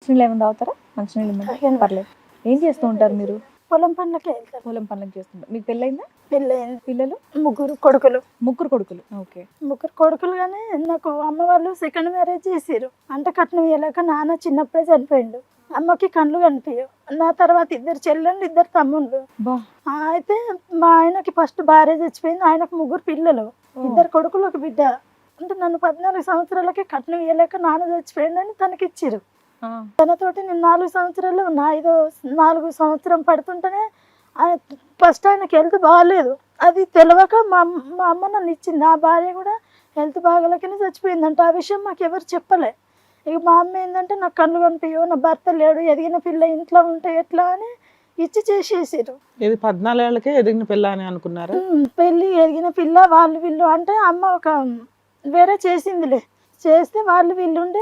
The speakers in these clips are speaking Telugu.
మంచినీళ్ళు ఏమైనా తాగుతారా? మంచినీళ్ళు ఉందా? పర్లేదు. ఏం చేస్తూ ఉంటారు మీరు? పొలం పనులకే వెళ్తాను. పొలం పనులకు చేస్తుంటారు. మీకు పెళ్ళైందా? పెళ్ళయింది. పిల్లలు? ముగ్గురు కొడుకులు. ముగ్గురు కొడుకులు. ఓకే. ముగ్గురు కొడుకులు కానీ నాకు అమ్మ వాళ్ళు సెకండ్ మ్యారేజ్ చేసారు. అంటే కట్నం ఇవ్వలేక నాన్న చిన్నప్పుడే చనిపోయిండు. అమ్మకి కళ్ళు కనిపించవు. నా తర్వాత ఇద్దరు చెల్లెళ్ళు, ఇద్దరు తమ్ముళ్ళు. అయితే మా ఆయనకి ఫస్ట్ భార్య చచ్చిపోయింది. ఆయనకు ముగ్గురు పిల్లలు, ఇద్దరు కొడుకులు, ఒక బిడ్డ. అంటే నన్ను 14 సంవత్సరాలకి కట్నం ఇవ్వలేక నాన్న చచ్చిపోయిండని తనకి ఇచ్చిరు. తనతోటి నేను 4 సంవత్సరాలు ఉన్నా. 4 సంవత్సరం పడుతుంటేనే ఫస్ట్ ఆయనకి హెల్త్ బాగాలేదు. అది తెలియక మా అమ్మ నన్ను ఇచ్చింది. ఆ భార్య కూడా హెల్త్ బాగాలేకనే చచ్చిపోయిందంట. ఆ విషయం మాకు ఎవరు చెప్పలే. ఇక మా అమ్మ ఏంటంటే నాకు కళ్ళు కనిపించవు, నా భర్త లేడు, ఎదిగిన పిల్ల ఇంట్లో ఉంటే ఎట్లా అని ఇచ్చి చేసేసారు. ఇది 14 ఏళ్ళకే ఎదిగిన పిల్ల అని అనుకున్నారు. పెళ్ళి ఎదిగిన పిల్ల వాళ్ళు వీళ్ళు అంటే అమ్మ ఒక వేరే చేసిందిలే. చేస్తే వాళ్ళు వీళ్ళు ఉండే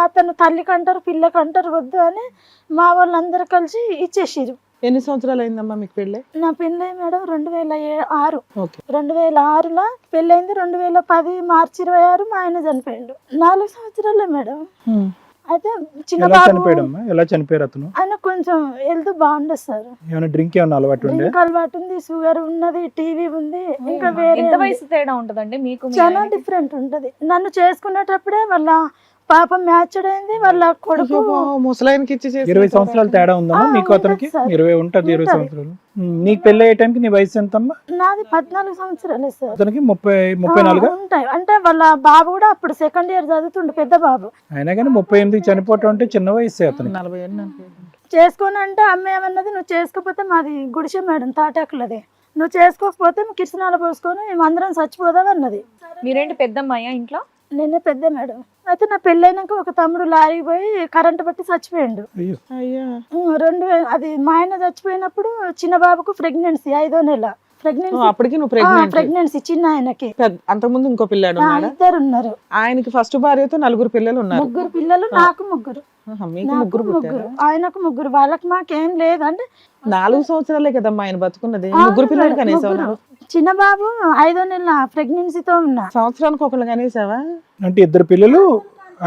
అతను తల్లికి అంటారు, పిల్లకి అంటారు వద్దు అని మా వాళ్ళందరూ కలిసి ఇచ్చేసారు. ఎన్ని సంవత్సరాలు అయిందమ్మా మీకు పెళ్ళి? నా పెళ్ళి మేడం 2006. ఓకే. 2006లో పెళ్ళైంది. 2010 మార్చి 26 మా ఆయన చనిపోయిండు. 4 సంవత్సరాలే మేడం. అయితే చిన్న ఎలా చనిపోయారు అతను? ఆయన కొంచెం హెల్త్ బాగుండదు సార్. ఏమైనా డ్రింక్ ఏమైనా అలవాటు ఉండే? డ్రింక్ అలవాటు ఉంది, షుగర్ ఉన్నది, టీవీ ఉంది. ఇంకా వేరే ఎంత వయసు తేడా ఉంటదండి మీకు? చాలా డిఫరెంట్ ఉంటది. నన్ను చేసుకునేటప్పుడే వాళ్ళ పాప మ్యాచ్డ్ అయింది. వాళ్ళ కొడుకు ముసలాయనకి ఇచ్చి 20 సంవత్సరాలు తేడా ఉందమ్మా మీకు అతనికి? 20 ఉంటది. 20 సంవత్సరాలు. నీకు పెళ్లి అయ్యే టైంకి నీ వయసు ఎంతమ్మా? నాది 14 సంవత్సరాలే సార్. అతనికి 34 ఉంటాయి. అంటే వాళ్ళ బాబు కూడా అప్పుడు సెకండ్ ఇయర్ చదువుతుండే, పెద్ద బాబు. అయినా కానీ 38 చనిపోవటం అంటే చిన్న వయసు అతనికి. 40 ఏళ్ళు చేసుకోని అంటే అమ్మ ఏమన్నది, నువ్వు చేసుకోకపోతే మాది గుడిసె మేడం తాటాకులది, నువ్వు చేసుకోకపోతే కిరసనాలు పోసుకొని మేమందరం చచ్చిపోదాం అన్నది. మీరేంటి పెద్దమ్మాయా ఇంట్లో? నేనే పెద్ద మేడం. అయితే నా పెళ్ళైనాక ఒక తమ్ముడు లారీకి పోయి కరెంటు పట్టి చచ్చిపోయిండు. అది మా ఆయన చచ్చిపోయినప్పుడు చిన్న బాబుకు ప్రెగ్నెన్సీ 5వ నెల. ప్రెగ్నెన్సీ చిన్న ఆయనకి. అంతకుముందు ఇంకో పిల్లాడు? ఇద్దరు ఉన్నారు. ఆయనకి ఫస్ట్ భార్యతో 4 పిల్లలు ఉన్నారు. 3 పిల్లలు, నాకు 3. ముగ్గురు, ఆయనకు 3. వాళ్ళకి మాకేం లేదు. అంటే 4 సంవత్సరాలే కదమ్మా ఆయన బతుకున్నది. 3 పిల్లలు కనీసం. చిన్న బాబు 5వ నెల ప్రెగ్నెన్సీతో ఉన్నా. సంవత్సరానికి ఒకళ్ళు కనేసావా? అంటే 2 పిల్లలు,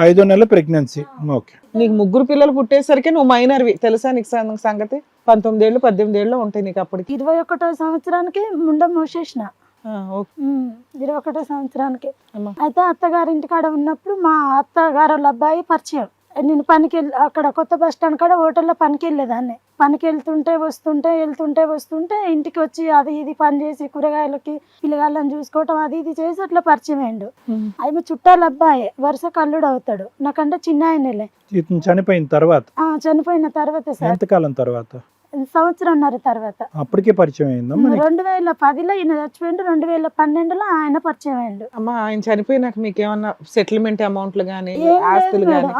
5వ నెల ప్రెగ్నెన్సీ. ఓకే. నీకు 3 పిల్లలు పుట్టేసరికి నువ్వు మైనర్వి. తెలుసా నీకు సంగతి? 19 ఏళ్ళు 18 ఏళ్ళు ఉంటాయి నీకు అప్పటికి. 21వ సంవత్సరానికి ముండం మూసేసిన. 21వ సంవత్సరానికి. అయితే అత్తగారింటి కాడ ఉన్నప్పుడు మా అత్తగారు వాళ్ళ అబ్బాయి పరిచయం. నేను పనికి అక్కడ కొత్త బస్ స్టాండ్ కాడ హోటల్లో పనికి వెళ్ళేదాన్ని. పనికి వెళ్తుంటే వస్తుంటే ఇంటికి వచ్చి అది ఇది పని చేసి కూరగాయలకి పిల్లగాళ్ళని చూసుకోవటం అది ఇది చేసి అట్లా పరిచయం అయ్యిండు. ఆయన చుట్టాల అబ్బాయి, వరుస కల్లుడు అవుతాడు. నాకంటే చిన్న ఆయనలే. చనిపోయిన తర్వాత సార్. ఎంతకాలం తర్వాత? సంవత్సరంన్నర తర్వాత. అప్పటికే పరిచయం అయిందమ్మా? 2010లో ఈయన చచ్చిపోయిండు. 2012లో ఆయన పరిచయం అయ్యిండు. అమ్మా ఆయన చనిపోయినాక మీకు ఏమన్నా సెటిల్మెంట్ అమౌంట్లు గానీ ఆస్తులు గానీ?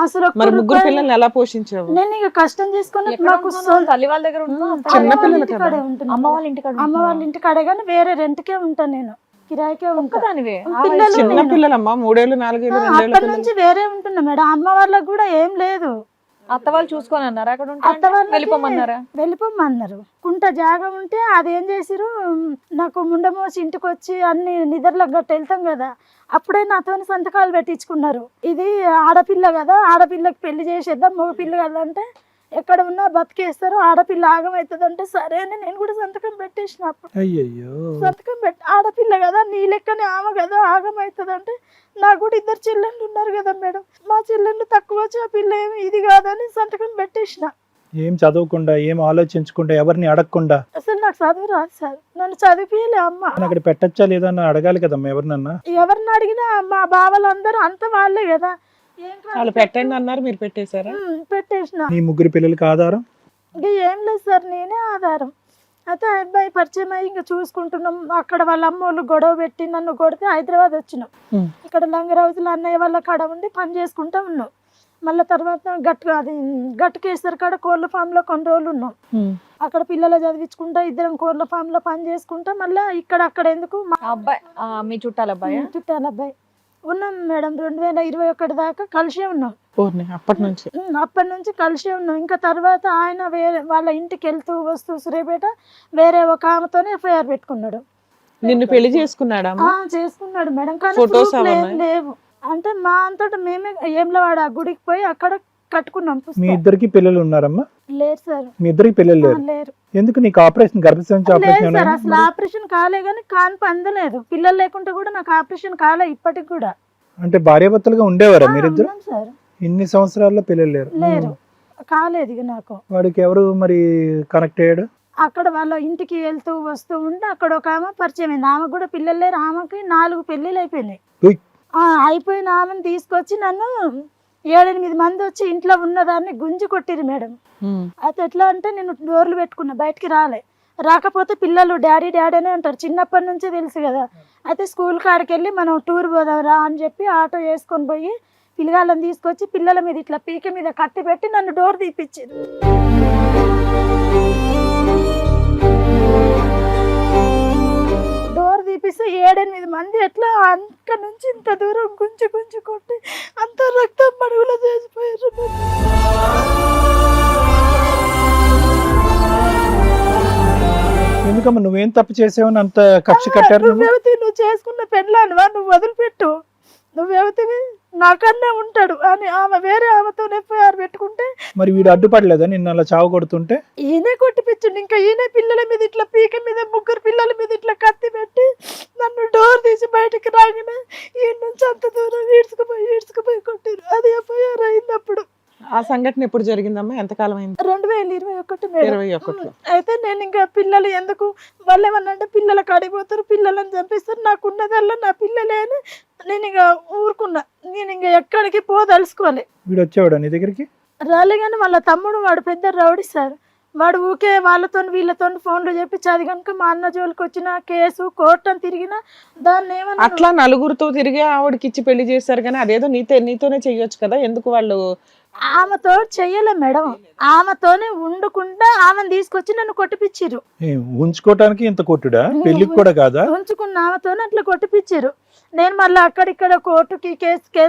మరి 3 పిల్లల్ని ఎలా పోషించావు? నేను ఇక కష్టం చేసుకుని తల్లి వాళ్ళ దగ్గర చిన్న పిల్లలు అమ్మ వాళ్ళ ఇంటి కాడే కానీ వేరే రెంట్కే ఉంటాను నేను. కిరాయికే ఉంటాను. చిన్న పిల్లలమ్మా 3 ఏళ్ళు 4 ఏళ్ళు 2 ఏళ్ళ నుంచి వేరే ఉంటున్నా మేడం. అమ్మ వాళ్ళకి కూడా ఏం లేదు. అత్త వాళ్ళు చూసుకొని అన్నారు అక్కడ వెళ్ళిపోమన్నారు. కుంట జాగా ఉంటే అదేం చేసిరు, నాకు ముండమోసి ఇంటికి వచ్చి అన్ని నిద్రలకు గట్ట వెళ్తాం కదా, అప్పుడే నాతో సంతకాలు పెట్టించుకున్నారు. ఇది ఆడపిల్ల కదా, ఆడపిల్లకి పెళ్లి చేసేద్దాం, మగ పిల్ల కదా అంటే ఎక్కడ ఉన్నా బతికేస్తారు, ఆడపిల్ల ఆగమవుతుంది అంటే సరే అని నేను కూడా సంతకం పెట్టేసినప్పుడు. సంతకం పెట్టి ఆడపిల్ల కదా, నీ లెక్కనే ఆమె కదా ఆగమవుతుంది అంటే, నాకు కూడా 2 చెల్లెళ్ళు ఉన్నారు కదా మేడం, మా చెల్లెళ్ళు తక్కువ వచ్చి ఆ పిల్ల ఏమి ఇది కాదని సంతకం పెట్టేసిన. ఏం చదవకుండా, ఏం ఆలోచించకుండా, ఎవరిని అడగకుండా. అసలు నాకు చదువు రాదు సార్, నన్ను చదివియలే అమ్మ. అక్కడ పెట్టచ్చా లేదా అని అడగాలి కదమ్మా ఎవరినన్నా. ఎవరిని అడిగినా మా బావలందరూ అంత వాళ్ళే కదా. వాళ్ళు పెట్టండి అన్నారు, మీరు పెట్టేశారా? పెట్టేసిన. నీ 3 పిల్లలకి ఆధారం? ఇంకా ఏం లేదు సార్, నేనే ఆధారం. అయితే అబ్బాయి పరిచయం అయ్యి ఇంకా చూసుకుంటున్నాం. అక్కడ వాళ్ళ అమ్మోళ్ళు గొడవ పెట్టి నన్ను కొడితే హైదరాబాద్ వచ్చినాం. ఇక్కడ లంగరౌజులు అన్నయ్య వాళ్ళ కాడ ఉండి పని చేసుకుంటా ఉన్నాం. మళ్ళీ తర్వాత గట్టుకేసరి కాడ కోళ్ళ ఫామ్ లో కొన్ని రోజులు ఉన్నాం. అక్కడ పిల్లలు చదివించుకుంటా 2 కోళ్ళ ఫామ్ లో పని చేసుకుంటా మళ్ళీ అక్కడ ఎందుకు మీ చుట్టాల అబ్బాయి ఉన్నాం మేడం. 2021 దాకా కలిసే ఉన్నాం. అప్పటి నుంచి కలిసే ఉన్నాం. ఇంకా తర్వాత ఆయన వేరే వాళ్ళ ఇంటికి వెళ్తూ వస్తూ సూర్యాపేట వేరే ఒక ఆమెతోనే ఎఫ్ఐఆర్ పెట్టుకున్నాడు. నిన్ను పెళ్లి చేసుకున్నాడు? మేడం. కానీ లేవు. అంటే మా అంతటా మేమే ఏంలవాడ గుడికి పోయి అక్కడ కట్టుకున్నాం మీ పుస్తకం. ఇద్దరికి పిల్లలు ఉన్నారమ్మా? లేరు సార్. మీ ఇద్దరికి పిల్లలు లేరు? లేరు. ఎందుకు? నీకు ఆపరేషన్, గర్భసంచి లేదు ఆపరేషన్ సార్, ఏమైనా? అసలు ఆపరేషన్ కాలే కానీ కాన్పు అందలేదు. పిల్లలు లేకుంటే కూడా నాకు ఆపరేషన్ కాలే ఇప్పటికి కూడా. అంటే భార్యాభర్తలుగా ఉండేవారా మీరిద్దరు? ఉన్నాం సార్. ఇన్ని సంవత్సరాల్లో పిల్లలు లేరు? లేరు, కాలేదు ఇక నాకు. వాడికి ఎవరు మరి కనెక్ట్ అయ్యాడు? అక్కడ వాళ్ళ ఇంటికి వెళ్తూ వస్తూ ఉంటే అక్కడ ఒక ఆమె పరిచయం అయింది. ఆమెకు కూడా పిల్లలు లేరు. ఆమెకి 4 పెళ్ళిళ్ళు అయిపోయినాయి. ఉయ్. అయిపోయిన ఆమెను తీసుకొచ్చి నన్ను 7-8 మంది వచ్చి ఇంట్లో ఉన్నదాన్ని గుంజి కొట్టిరు మేడం. అయితే ఎట్లా అంటే నేను డోర్లు పెట్టుకున్నా, బయటికి రాకపోతే పిల్లలు డాడీ డాడీ అనే అంటారు, చిన్నప్పటి నుంచే తెలుసు కదా. అయితే స్కూల్ కాడికి వెళ్ళి మనం టూర్ పోదాం రా అని చెప్పి ఆటో వేసుకొని పోయి పిల్లగాళ్ళని తీసుకొచ్చి పిల్లల మీద ఇట్లా పీక మీద కత్తి పెట్టి నన్ను డోర్ తీపిచ్చింది. డోర్ తీపిస్తే 7-8 మంది ఎట్లా అంత నుంచి ఇంత దూరం గుంజి కొట్టి అంత రక్తం మడుగులో చేసిపోయారు. ఎందుకమ్మా నువ్వేం తప్పు చేసావని అంత కక్ష కట్టారు? నువ్వు చేసుకున్న పెళ్ళానువా, నువ్వు వదిలిపెట్టు, నువ్వెవతివి నాకన్నా ఉంటాడు అని ఆమె వేరే ఆమెతో ఎఫ్ఐఆర్ పెట్టుకుంటే మరి వీడు అడ్డుపడలేదా నిన్ను అలా చావు కొడుతుంటే? ఈయనే కొట్టిపించండి. ఇంకా ఈయన పిల్లల మీద ఇట్లా పీక మీద 3 పిల్లల మీద ఇట్లా కత్తి పెట్టి నన్ను డోర్ తీసి బయటకు రాగానే ఈ నుంచి అంత దూరం ఈడ్చుకుపోయి కొట్టారు. అది ఎఫ్ఐఆర్ అయింది అప్పుడు. ఆ సంఘటన ఎప్పుడు జరిగిందమ్మా? ఎంతకాలం అయింది? 2021 మేడం. 21. అయితే నేను ఇంకా పిల్లలు ఎందుకు వాళ్ళు ఏమన్నా పిల్లల కాడిపోతారు, పిల్లలను చంపిస్తారు, నాకున్నదల్లా నా పిల్లలే అని నేను ఇంకా ఊరుకున్నా. నేను ఇంకా ఎక్కడికి పోదలుసుకోవాలి. వీడు వచ్చేవాడు నీ దగ్గరికి? రాలే కానీ వాళ్ళ తమ్ముడు, వాడు పెద్ద రౌడీ సార్. వాడు ఊకే వాళ్ళతో వీళ్ళతో ఫోన్లు చెప్పించి అది కనుక మా అన్న జోలికి వచ్చిన కేసు కోర్టు అని తిరిగినా దాన్ని ఏమన్నా అట్లా నలుగురితో తిరిగి ఆవిడకి ఇచ్చి పెళ్లి చేశారు కానీ అదేదో నీతోనే చెయ్యొచ్చు కదా, ఎందుకు వాళ్ళు? ఆమెతో చెయ్యలే మేడం, ఆమెతోనే వండుకుంటా ఆమెను తీసుకొచ్చి నన్ను కొట్టిపిచ్చిర్రు. ఉంచుకోవటానికి ఇంత కొట్టుడా? పెళ్లికి కూడా కాదా? ఉంచుకున్న ఆమెతోనే అట్లా కొట్టిపిచ్చిర్రు. నేను మళ్ళీ అక్కడిక్కడ కోర్టుకి కేసుకి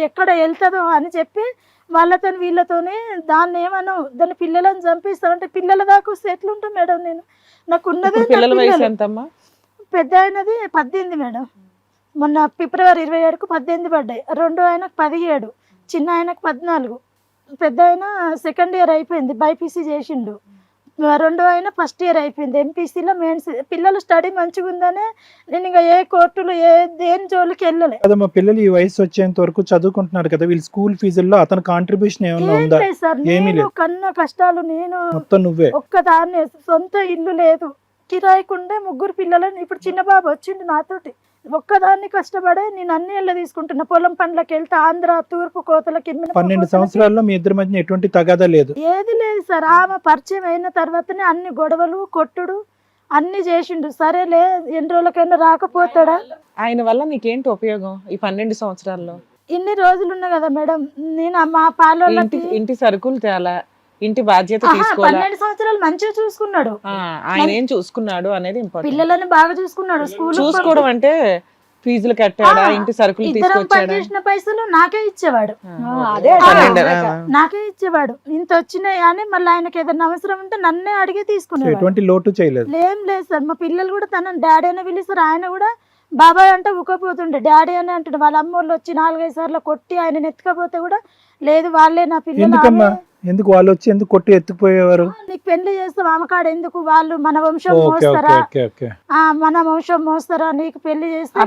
ఎక్కడ వెళ్తుందో అని చెప్పి వాళ్ళతో వీళ్ళతోనే దాన్ని ఏమన్నా దాని పిల్లలను చంపిస్తామంటే పిల్లల దాకా వస్తే ఎట్లుంటాం మేడం? నేను నాకు ఉన్నదే పిల్లల వయసు ఎంతమ్మా? పెద్ద అయినది 18 మేడం. మొన్న ఫిబ్రవరి 27కు 18 పడ్డాయి. రెండో ఆయనకు 17, చిన్న ఆయనకు 14. పెద్ద ఆయన 2nd ఇయర్ అయిపోయింది, బైపీసీ చేసిండు. రెండో ఆయన 1st ఇయర్ అయిపోయింది, ఎంపీసీలో మెయిన్స్. పిల్లలు స్టడీ మంచిగా ఉందనే నేను ఇంకా ఏ కోర్టులు దేని జోలికి వెళ్ళలే. మా పిల్లలు ఈ వయసు వచ్చేంత వరకు చదువుకుంటున్నారు కదా, వీళ్ళు స్కూల్ ఫీజుల్లో అతని కాంట్రిబ్యూషన్ ఏమన్నా ఉందా? సార్, నేను కన్నా కష్టాలు నేను మొత్తం నువ్వే ఒక్కదాన్ని. సొంత ఇల్లు లేదు, కిరాయికుండే 3 పిల్లలని. ఇప్పుడు చిన్న బాబు వచ్చిండు నాతోటి. ఒక్కదాన్ని కష్టపడే నేను అన్ని ఇళ్ళ తీసుకుంటున్నా. పొలం పనులకు వెళ్తే ఆంధ్ర, తూర్పు కోతలకి. 12 సంవత్సరాల్లో మీ ఇద్దరి మధ్య ఎటువంటి తగాదా లేదు? ఏది లేదు సార్. ఆమె పరిచయం అయిన తర్వాతనే అన్ని గొడవలు, కొట్టుడు అన్ని చేసిండు. సరేలే ఎన్ని రోజులకైనా రాకపోతాడా? ఆయన వల్ల నీకేంటి ఉపయోగం ఈ 12 సంవత్సరాల్లో? ఇన్ని రోజులున్నా కదా మేడం, నేను మా పాలోళ్ళకి ఇంటి సరుకులు తేలా, ఇంటి బాధ్యత తీసుకోవాలి. 12 సంవత్సరాలు మంచిగా చూసుకున్నాడు. ఆయన ఏం చూసుకున్నాడు అనేది ఇంపార్టెంట్. పిల్లలని బాగా చూసుకున్నాడు. స్కూల్ చూసుకోవడం అంటే ఫీజులు కట్టాడా, ఇంటి సరుకులు తీసుకొచ్చాడా? చేసిన పైసలు నాకే ఇచ్చేవాడు. నాకే ఇచ్చేవాడు. ఇంత వచ్చినాయి అని మళ్ళీ ఆయనకి ఏదైనా అవసరం ఉంటే నన్నే అడిగి తీసుకునేవాడు. ఎటువంటి లోటు చేయలేదు? ఏం లేదు సార్. మా పిల్లలు కూడా తనని డాడీ అనే పిలుస్తారు. ఆయన కూడా బాబాయ్ అంటే ఊకపోతుండే, డాడీ అని అంటాడు. వాళ్ళ అమ్మోళ్ళు వచ్చి 4-5 సార్లు కొట్టి ఆయన ఎత్తుకపోతే కూడా లేదు వాళ్ళే నా పిల్లలు. ఎందుకు వాళ్ళు వచ్చి ఎందుకు కొట్టి ఎత్తుకుపోయేవారు? నీకు పెళ్లి చేస్తాం ఆమె కాడ ఎందుకు, వాళ్ళు మన వంశం మోస్తారా, మన వంశం మోస్తారా, నీకు పెళ్లి చేస్తే.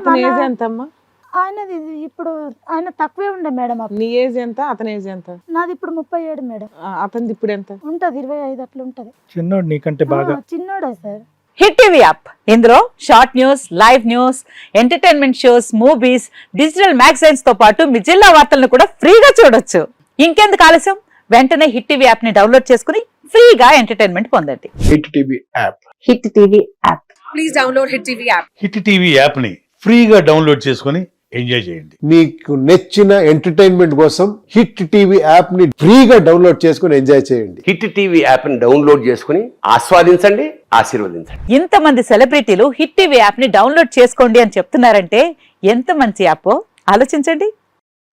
ఆయనది ఇప్పుడు ఆయన తక్కువే ఉండే మేడం. నీ ఏజ్ ఎంత, అతని ఏజ్ ఎంత? నాది ఇప్పుడు 37 మేడం. అతనిది ఇప్పుడు ఎంత ఉంటది? 25 అట్లా ఉంటది. చిన్నోడు నీకంటే బాగా చిన్నోడే సార్. హిట్ టీవీ యాప్, ఇందులో short news, live news, entertainment shows, movies, digital magazines తో పాటు మీ జిల్లా వార్తలను కూడా ఫ్రీగా చూడొచ్చు. ఇంకెందుకు ఆలస్యం, వెంటనే హిట్ టీవీ యాప్ ని డౌన్లోడ్ చేసుకుని ఫ్రీగా ఎంటర్టైన్మెంట్ పొందండి. Hit TV app. Hit TV app. Please download hit TV app. Hit TV app ని ఫ్రీగా డౌన్లోడ్ చేసుకుని ఎంజాయ్ చేయండి. మీకు నచ్చిన ఎంటర్టైన్మెంట్ కోసం హిట్ టీవీ యాప్ ని ఫ్రీగా డౌన్లోడ్ చేసుకుని ఎంజాయ్ చేయండి. హిట్ టీవీ యాప్ ని డౌన్లోడ్ చేసుకుని ఆస్వాదించండి, ఆశీర్వదించండి. ఇంతమంది సెలబ్రిటీలు హిట్ టీవీ యాప్ ని డౌన్లోడ్ చేసుకోండి అని చెప్తున్నారంటే ఎంత మంచి యాప్ ఆలోచించండి.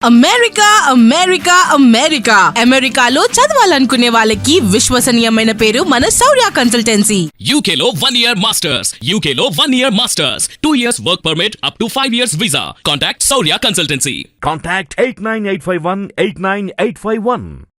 అమెరికా అమెరికా అమెరికా అమెరికాలో చదవాలనుకునే వాళ్ళకి విశ్వసనీయమైన పేరు మన శౌర్య కన్సల్టెన్సీ. UK లో 1 year masters. UK లో 1 year masters. 2 years work permit up to 5 years visa. Contact Saurya Consultancy. Contact 89851 89851.